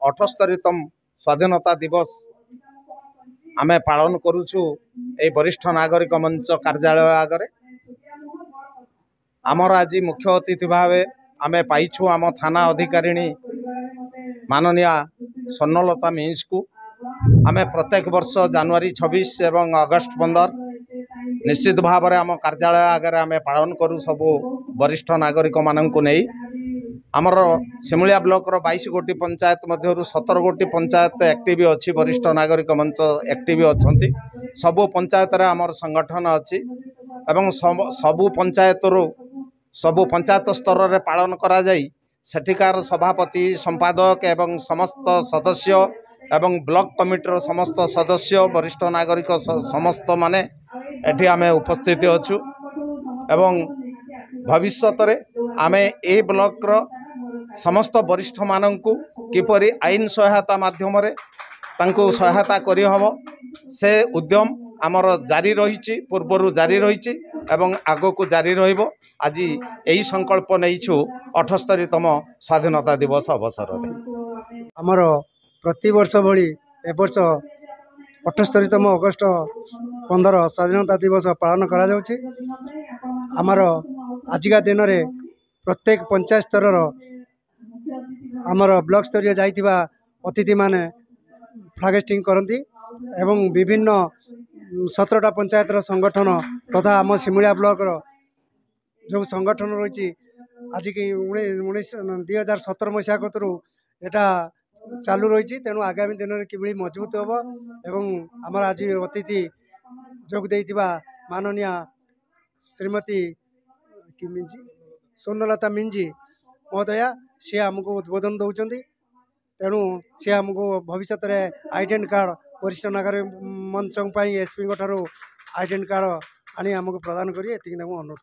अठस्तरीतम स्वाधीनता दिवस आमे पालन करुछु ए वरिष्ठ नागरिक मंच कार्यालय आगरे। आमर आज मुख्य अतिथि भाव आमे पाइछु आम थाना अधिकारिणी माननीय स्वर्णलता मिंज को। आमे प्रत्येक वर्ष जनवरी 26 एवं अगस्त 15 निश्चित भाव में आम कार्यालय आगे आमे पालन करू सबू वरिष्ठ नागरिक मानक नहीं। आमर सिमुलिया ब्लॉक रो 22 गोटी पंचायत मध्य 17 गोटी पंचायत एक्टिव अच्छी वरिष्ठ नागरिक मंच एक्टिव अच्छी। सबू पंचायत रे आमर संगठन अच्छी एवं सबू पंचायत स्तर रे पालन करा जाई। सेठिकार सभापति संपादक एवं समस्त सदस्य एवं ब्लॉक कमिटर समस्त सदस्य वरिष्ठ नागरिक समस्त माने एठी आमे उपस्थित अच्छु एवं भविष्य रे आमे ए ब्लॉक रो समस्त वरिष्ठ माननकु किपरि आईन सहायता माध्यम रे तांको सहायता करि हबो से उद्यम आमर जारी रही पूर्वर जारी रही एवं आगो को जारी रहिबो। आज यही संकल्प नहींछु 78तम स्वाधीनता दिवस अवसर में आमर प्रति वर्ष भली ए वर्ष 78तम अगस्त 15 स्वाधीनता दिवस पालन करा जाउछि। आमर आजिका दिन रे प्रत्येक पंचायत स्तर आमर ब्लॉक स्तरीय जाइथिबा अतिथि माने फ्लैग करती एवं विभिन्न 17टा पंचायत संगठन तथा आम सिमुलिया ब्लॉक जो संगठन रही आज की 2017 मसीहा कतरू एटा चालू रही। तेणु आगामी दिन में किभली मजबूत हम एवं आमर आज अतिथि जोग देइथिबा माननीय श्रीमती स्वर्णलता मिंजी महोदया सी आमको उद्बोधन दौरान। तेणु सी आमको भविष्य में आइडेंट कार्ड वरिष्ठ नागरिक मंच एसपी ठारू आइडेंट कार्ड आनी आमको प्रदान करिए अनुरोध।